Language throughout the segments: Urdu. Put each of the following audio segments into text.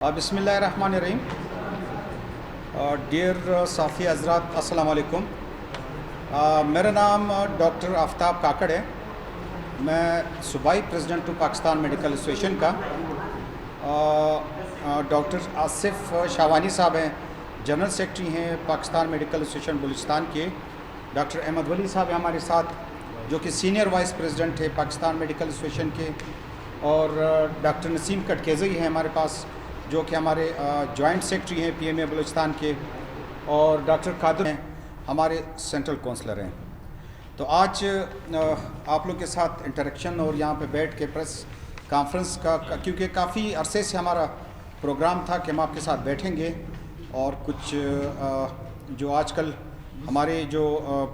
بسم اللہ الرحمن الرحیم. ڈیئر صافی حضرات، السلام علیکم. میرا نام ڈاکٹر آفتاب کاکڑ ہے. میں صوبائی پریزیڈنٹ ہوں پاکستان میڈیکل ایسوسیشن کا. ڈاکٹر آصف شاوانی صاحب ہیں، جنرل سیکرٹری ہیں پاکستان میڈیکل ایسوسیشن بلوچستان کے. ڈاکٹر احمد ولی صاحب ہیں ہمارے ساتھ، جو کہ سینئر وائس پریزیڈنٹ ہے پاکستان میڈیکل ایسوسیشن کے. اور ڈاکٹر نسیم کٹکیزئی ہیں ہمارے پاس، جو کہ ہمارے جوائنٹ سیکرٹری ہیں پی ایم اے بلوچستان کے. اور ڈاکٹر قادر ہیں، ہمارے سینٹرل کونسلر ہیں. تو آج آپ لوگ کے ساتھ انٹریکشن اور یہاں پہ بیٹھ کے پریس کانفرنس کا، کیونکہ کافی عرصے سے ہمارا پروگرام تھا کہ ہم آپ کے ساتھ بیٹھیں گے اور کچھ جو آج کل ہمارے جو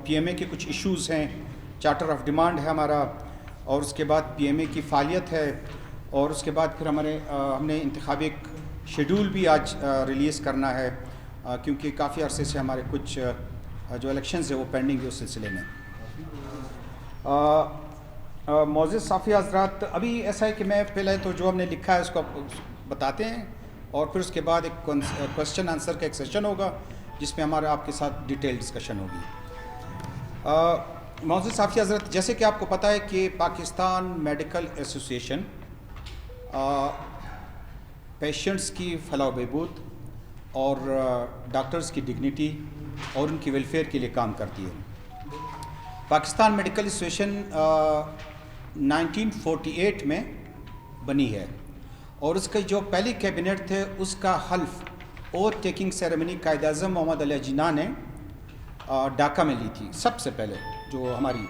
پی ایم اے کے کچھ ایشوز ہیں، چارٹر آف ڈیمانڈ ہے ہمارا، اور اس کے بعد پی ایم اے کی فعالیت ہے، اور اس کے بعد پھر ہم نے انتخابی ایک شیڈول بھی آج ریلیز کرنا ہے، کیونکہ کافی عرصے سے ہمارے کچھ جو الیکشنز ہیں وہ پینڈنگ ہے اس سلسلے میں. معزز صافی حضرات، ابھی ایسا ہے کہ میں پہلے تو جو ہم نے لکھا ہے اس کو بتاتے ہیں، اور پھر اس کے بعد ایک کوسچن آنسر کا ایک سیشن ہوگا جس میں ہمارا آپ کے ساتھ ڈیٹیل ڈسکشن ہوگی. معزز صافی حضرت، جیسے کہ آپ کو پتہ ہے کہ پاکستان میڈیکل ایسوسیشن پیشنٹس کی فلاح و بہبود اور ڈاکٹرز کی ڈگنیٹی اور ان کی ویلفیئر کے لیے کام کرتی ہے. پاکستان میڈیکل ایسوسیشن 1948 میں بنی ہے، اور اس کے جو پہلی کیبنٹ تھے اس کا حلف oath taking ceremony Quaid Azam محمد علی جناح نے ڈھاکہ میں لی تھی. سب سے پہلے جو ہماری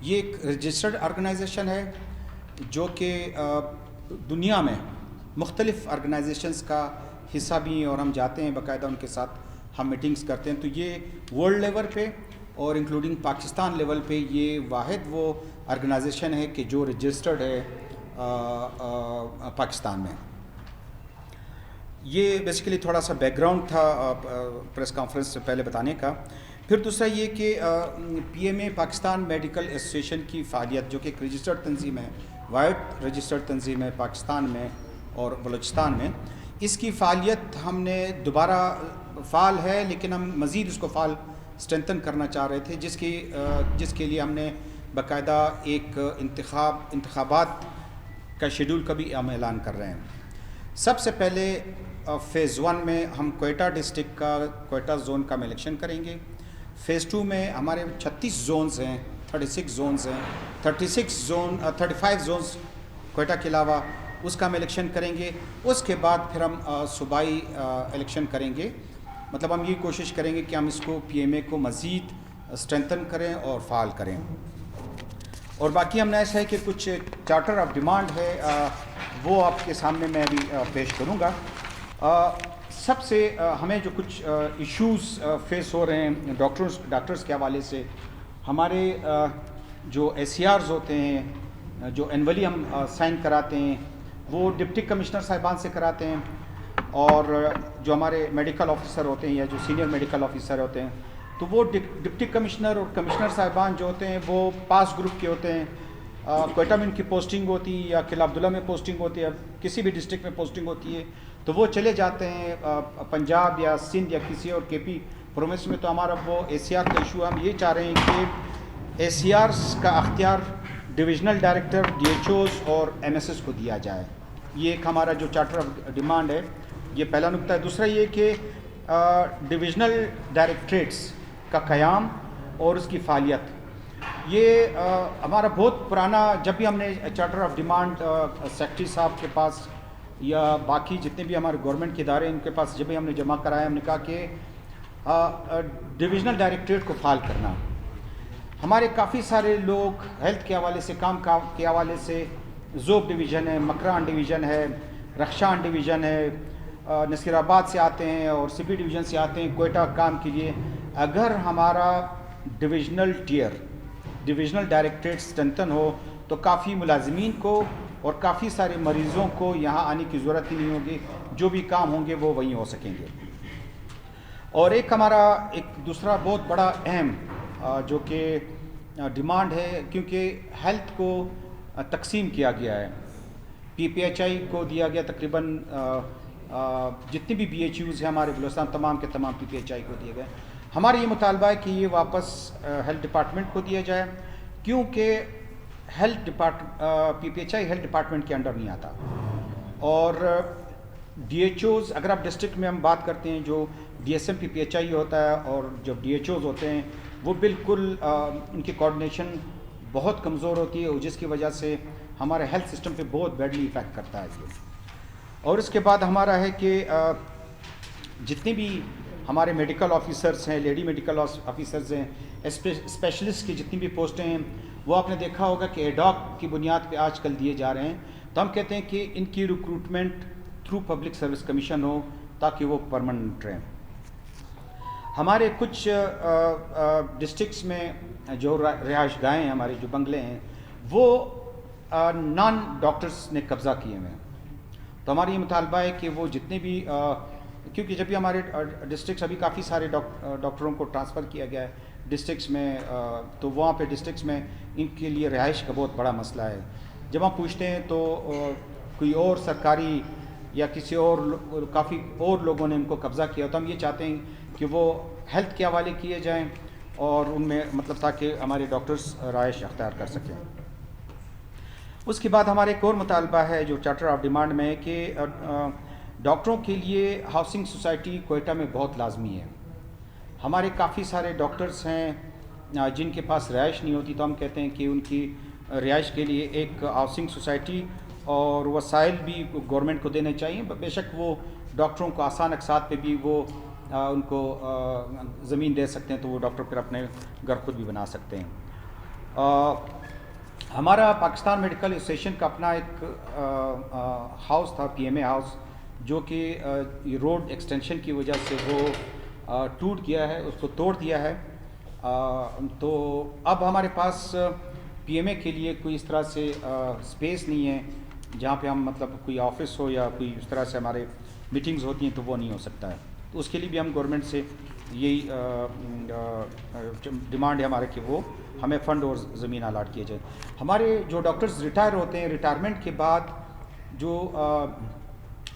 یہ ایک رجسٹرڈ آرگنائزیشن ہے جو کہ دنیا میں مختلف آرگنائزیشنز کا حصہ بھی ہیں، اور ہم جاتے ہیں باقاعدہ ان کے ساتھ ہم میٹنگز کرتے ہیں. تو یہ ورلڈ لیول پہ اور انکلوڈنگ پاکستان لیول پہ یہ واحد وہ آرگنائزیشن ہے کہ جو رجسٹرڈ ہے پاکستان میں. یہ بیسیکلی تھوڑا سا بیک گراؤنڈ تھا پریس کانفرنس سے پہلے بتانے کا. پھر دوسرا یہ کہ پی ایم اے پاکستان میڈیکل ایسوسیشن کی فعالیت، جو کہ ایک رجسٹرڈ تنظیم ہے، واحد رجسٹرڈ تنظیم ہے پاکستان میں اور بلوچستان میں، اس کی فعالیت ہم نے دوبارہ فعال ہے، لیکن ہم مزید اس کو فعال اسٹرینتھن کرنا چاہ رہے تھے، جس کے لیے ہم نے باقاعدہ ایک انتخابات کا شیڈول کا بھی ہم اعلان کر رہے ہیں. سب سے پہلے فیز 1 میں ہم کوئٹہ ڈسٹرکٹ کا، کوئٹہ زون کا ہم الیکشن کریں گے. فیز 2 میں ہمارے 36 زونز ہیں، 36 زونز ہیں، 35 زونز کوئٹہ کے علاوہ، اس کا ہم الیکشن کریں گے. اس کے بعد پھر ہم صوبائی الیکشن کریں گے. مطلب ہم یہ کوشش کریں گے کہ ہم اس کو پی ایم اے کو مزید اسٹرینتھن کریں اور فعال کریں. اور باقی ہم نے ایسا ہے کہ کچھ چارٹر آف ڈیمانڈ ہے، وہ آپ کے سامنے میں ابھی پیش کروں گا. سب سے ہمیں جو کچھ ایشوز فیس ہو رہے ہیں ڈاکٹرز کے حوالے سے، ہمارے جو ایس سی آرز ہوتے ہیں جو اینولی ہم سائن کراتے ہیں، وہ ڈپٹی کمشنر صاحبان سے کراتے ہیں، اور جو ہمارے میڈیکل آفیسر ہوتے ہیں یا جو سینئر میڈیکل آفیسر ہوتے ہیں، تو وہ ڈپٹی کمشنر اور کمشنر صاحبان جو ہوتے ہیں وہ پاس گروپ کے ہوتے ہیں. کوئٹہ میں ان کی پوسٹنگ ہوتی ہے یا قلعہ عبداللہ میں پوسٹنگ ہوتی ہے، کسی بھی ڈسٹرکٹ میں پوسٹنگ ہوتی ہے، تو وہ چلے جاتے ہیں پنجاب یا سندھ یا کسی اور کے پی پروونس میں. تو ہمارا وہ اے سی آر کا ایشو، ہم یہ چاہ رہے ہیں کہ اے سی آرز کا اختیار divisional director, D H Os اور ایم ایس ایس کو دیا جائے. یہ ایک ہمارا جو چارٹر آف ڈیمانڈ ہے، یہ پہلا نکتہ ہے. دوسرا یہ کہ ڈویژنل ڈائریکٹریٹس کا قیام اور اس کی فعالیت، یہ ہمارا بہت پرانا، جب بھی ہم نے چارٹر آف ڈیمانڈ سیکرٹری صاحب کے پاس یا باقی جتنے بھی ہمارے گورنمنٹ کے ادارے ان کے پاس جب بھی ہم نے جمع کرایا، ہم نے کہا کہ ڈویژنل ڈائریکٹریٹ کو فعال کرنا. ہمارے کافی سارے لوگ ہیلتھ کے حوالے سے، کام کے حوالے سے، ذوب ڈویژن ہے، مکران ڈویژن ہے، رخشان ڈویژن ہے، نصیر آباد سے آتے ہیں اور سی پی ڈویژن سے آتے ہیں کوئٹہ کام کے لیے. اگر ہمارا ڈویژنل ڈائریکٹریٹ اسٹرینتھن ہو تو کافی ملازمین کو اور کافی سارے مریضوں کو یہاں آنے کی ضرورت ہی نہیں ہوگی، جو بھی کام ہوں گے وہ وہیں ہو سکیں گے. اور ایک ہمارا دوسرا بہت بڑا اہم جو کہ ڈیمانڈ ہے، کیونکہ ہیلتھ کو تقسیم کیا گیا ہے، پی پی ایچ آئی کو دیا گیا تقریباً جتنے بھی BHUs ہیں ہمارے بلوچستان تمام کے تمام PPHI کو دیے گئے. ہمارا یہ مطالبہ ہے کہ یہ واپس ہیلتھ ڈپارٹمنٹ کو دیا جائے, کیونکہ PPHI ہیلتھ ڈپارٹمنٹ کے انڈر نہیں آتا. اور DHOs اگر آپ ڈسٹرکٹ میں ہم بات کرتے ہیں, جو DSM PPHI ہوتا ہے اور جو DHOs ہوتے ہیں وہ بالکل ان کی کوآرڈینیشن بہت کمزور ہوتی ہے, اور جس کی وجہ سے ہمارے ہیلتھ سسٹم پہ بہت بیڈلی افیکٹ کرتا ہے یہ. اور اس کے بعد ہمارا ہے کہ جتنے بھی ہمارے میڈیکل آفیسرس ہیں, لیڈی میڈیکل آفیسرز ہیں, اسپیشلسٹ کی جتنی بھی پوسٹیں ہیں, وہ آپ نے دیکھا ہوگا کہ ایڈاک کی بنیاد پہ آج کل دیے جا رہے ہیں. تو ہم کہتے ہیں کہ ان کی recruitment through public service commission ہو تاکہ وہ پرماننٹ رہیں. ہمارے کچھ ڈسٹرکٹس میں جو رہائش گاہیں ہیں, ہمارے جو بنگلے ہیں, وہ نان ڈاکٹرز نے قبضہ کیے ہوئے ہیں. تو ہماری یہ مطالبہ ہے کہ وہ جتنے بھی, کیونکہ جب بھی ہمارے ڈسٹرکٹس ابھی کافی سارے ڈاکٹروں کو ٹرانسفر کیا گیا ہے ڈسٹرکٹس میں, تو وہاں پہ ڈسٹرکٹس میں ان کے لیے رہائش کا بہت بڑا مسئلہ ہے. جب ہم پوچھتے ہیں تو کوئی اور سرکاری یا کسی اور کافی اور لوگوں نے ان کو قبضہ کیا, تو ہم یہ چاہتے ہیں کہ وہ ہیلتھ کے حوالے کیے جائیں اور ان میں مطلب تاکہ ہمارے ڈاکٹرز رہائش اختیار کر سکیں. اس کے بعد ہمارے ایک اور مطالبہ ہے جو چارٹر آف ڈیمانڈ میں ہے کہ ڈاکٹروں کے لیے ہاؤسنگ سوسائٹی کوئٹہ میں بہت لازمی ہے. ہمارے کافی سارے ڈاکٹرز ہیں جن کے پاس رہائش نہیں ہوتی, تو ہم کہتے ہیں کہ ان کی رہائش کے لیے ایک ہاؤسنگ سوسائٹی اور وسائل بھی گورنمنٹ کو دینے چاہیے. بے شک وہ ڈاکٹروں کو آسان اقساط پہ بھی وہ ان کو زمین دے سکتے ہیں, تو وہ ڈاکٹر پھر اپنے گھر خود بھی بنا سکتے ہیں. ہمارا پاکستان میڈیکل ایسوسیشن کا اپنا ایک ہاؤس تھا, PMA ہاؤس, جو کہ روڈ ایکسٹینشن کی وجہ سے وہ ٹوٹ گیا ہے, اس کو توڑ دیا ہے. تو اب ہمارے پاس PMA کے لیے کوئی اس طرح سے اسپیس نہیں ہے جہاں پہ ہم مطلب کوئی آفس ہو یا کوئی اس طرح سے ہمارے میٹنگز ہوتی ہیں, تو وہ نہیں ہو سکتا ہے. تو اس کے لیے بھی ہم گورنمنٹ سے یہی ڈیمانڈ ہے ہمارے کہ وہ ہمیں فنڈ اور زمین الاٹ کیے جائے. ہمارے جو ڈاکٹرز ریٹائر ہوتے ہیں, ریٹائرمنٹ کے بعد جو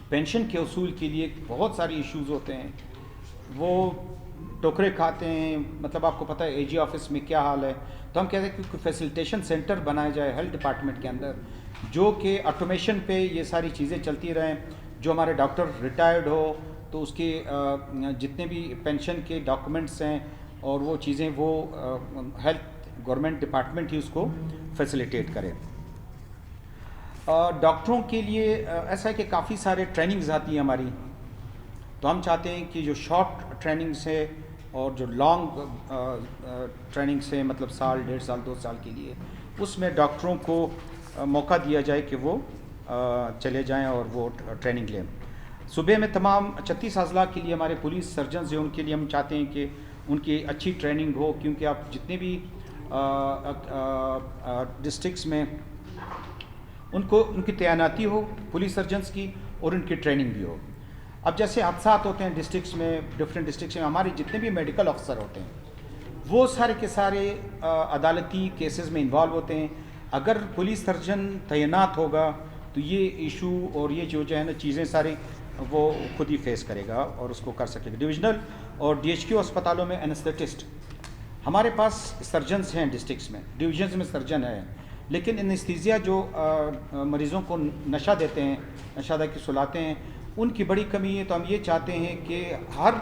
پینشن کے اصول کے لیے بہت ساری ایشوز ہوتے ہیں, وہ ٹوکرے کھاتے ہیں. مطلب آپ کو پتہ ہے AG آفس میں کیا حال ہے. تو ہم کہتے ہیں کہ کوئی فیسیلیٹیشن سینٹر بنایا جائے ہیلتھ ڈپارٹمنٹ کے اندر, جو کہ آٹومیشن پہ یہ ساری چیزیں چلتی رہیں. جو ہمارے ڈاکٹر ریٹائرڈ ہو تو اس کے جتنے بھی پینشن کے ڈاکومنٹس ہیں اور وہ چیزیں وہ ہیلتھ گورنمنٹ ڈپارٹمنٹ ہی اس کو فیسیلیٹیٹ کرے. ڈاکٹروں کے لیے ایسا ہے کہ کافی سارے ٹریننگز آتی ہیں ہماری, تو ہم چاہتے ہیں کہ جو شارٹ ٹریننگز ہے اور جو لانگ ٹریننگز ہیں, مطلب سال, 1.5 سال, 2 سال کے لیے, اس میں ڈاکٹروں کو موقع دیا جائے کہ وہ چلے جائیں اور وہ ٹریننگ لیں. صوبے میں تمام 36 اضلاع کے لیے ہمارے پولیس سرجنز ہیں, ان کے لیے ہم چاہتے ہیں کہ ان کی اچھی ٹریننگ ہو, کیونکہ آپ جتنے بھی ڈسٹرکٹس میں ان کی تعیناتی ہو پولیس سرجنز کی, اور ان کی ٹریننگ بھی ہو. اب جیسے حادثات ہوتے ہیں ڈسٹرکٹس میں, ڈفرینٹ ڈسٹرکٹس میں, ہمارے جتنے بھی میڈیکل افسر ہوتے ہیں وہ سارے کے سارے عدالتی کیسز میں انوالو ہوتے ہیں. اگر پولیس سرجن تعینات ہوگا تو یہ ایشو اور یہ جو ہے نا چیزیں ساری وہ خود ہی فیس کرے گا اور اس کو کر سکے گا. ڈویژنل اور DHQ اسپتالوں میں اینستھیٹسٹ, ہمارے پاس سرجنز ہیں ڈسٹرکٹس میں, ڈویژنز میں سرجن ہے, لیکن اینستھیزیا جو مریضوں کو نشہ دیتے ہیں, نشہ دے کے سلاتے ہیں, ان کی بڑی کمی ہے. تو ہم یہ چاہتے ہیں کہ ہر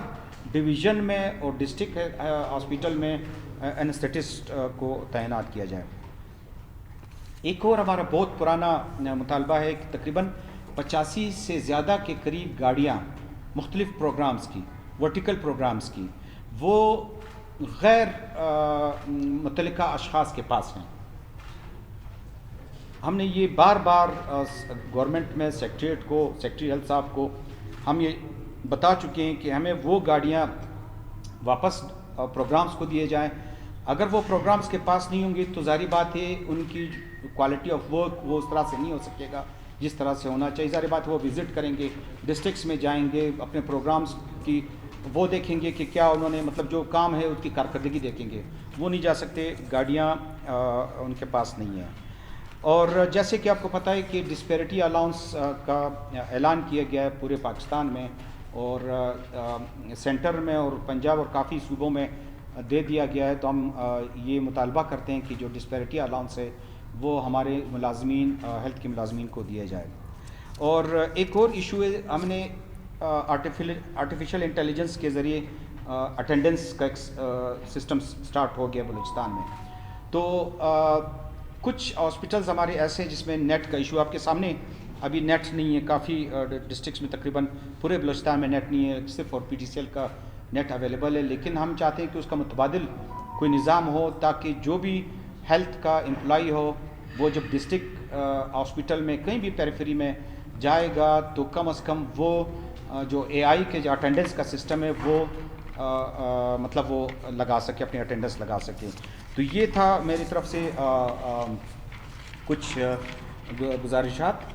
ڈویژن میں اور ڈسٹرکٹ ہاسپیٹل میں اینستھیٹسٹ کو تعینات کیا جائے. ایک اور ہمارا بہت پرانا مطالبہ ہے کہ تقریباً 85 سے زیادہ کے قریب گاڑیاں مختلف پروگرامز کی, ورٹیکل پروگرامز کی, وہ غیر متعلقہ اشخاص کے پاس ہیں. ہم نے یہ بار بار گورنمنٹ میں سیکریٹریٹ کو, سیکریٹری ہیلتھ صاحب کو ہم یہ بتا چکے ہیں کہ ہمیں وہ گاڑیاں واپس پروگرامز کو دیے جائیں. اگر وہ پروگرامز کے پاس نہیں ہوں گی تو ظاہری بات ہے ان کی کوالٹی آف ورک وہ اس طرح سے نہیں ہو سکے گا جس طرح سے ہونا چاہیے. ظاہر بات وہ وزٹ کریں گے, ڈسٹرکٹس میں جائیں گے, اپنے پروگرامز کی وہ دیکھیں گے کہ کیا انہوں نے مطلب جو کام ہے اس کی کارکردگی دیکھیں گے. وہ نہیں جا سکتے, گاڑیاں ان کے پاس نہیں ہیں. اور جیسے کہ آپ کو پتہ ہے کہ ڈسپیرٹی الاؤنس کا اعلان کیا گیا ہے پورے پاکستان میں، اور سینٹر میں اور پنجاب اور کافی صوبوں میں دے دیا گیا ہے. تو ہم یہ مطالبہ کرتے ہیں کہ جو ڈسپیرٹی الاؤنس ہے وہ ہمارے ملازمین، ہیلتھ کے ملازمین کو دیا جائے. اور ایک اور ایشو ہے، ہم نے آرٹیفیشل انٹیلیجنس کے ذریعے اٹینڈنس کا ایک سسٹم سٹارٹ ہو گیا بلوچستان میں. تو کچھ ہاسپٹلز ہمارے ایسے جس میں نیٹ کا ایشو، آپ کے سامنے ابھی نیٹ نہیں ہے، کافی ڈسٹرکٹس میں تقریباً پورے بلوچستان میں نیٹ نہیں ہے، صرف اور پی ٹی سی ایل کا نیٹ اویلیبل ہے. لیکن ہم چاہتے ہیں کہ اس کا متبادل کوئی نظام ہو تاکہ جو بھی ہیلتھ کا امپلائی ہو وہ جب ڈسٹرکٹ ہاسپٹل میں کہیں بھی پیریفری میں جائے گا تو کم از کم وہ جو اے آئی کے جو اٹینڈنس کا سسٹم ہے وہ مطلب وہ لگا سکے، اپنی اٹینڈنس لگا سکے. تو یہ تھا میری طرف سے کچھ گزارشات.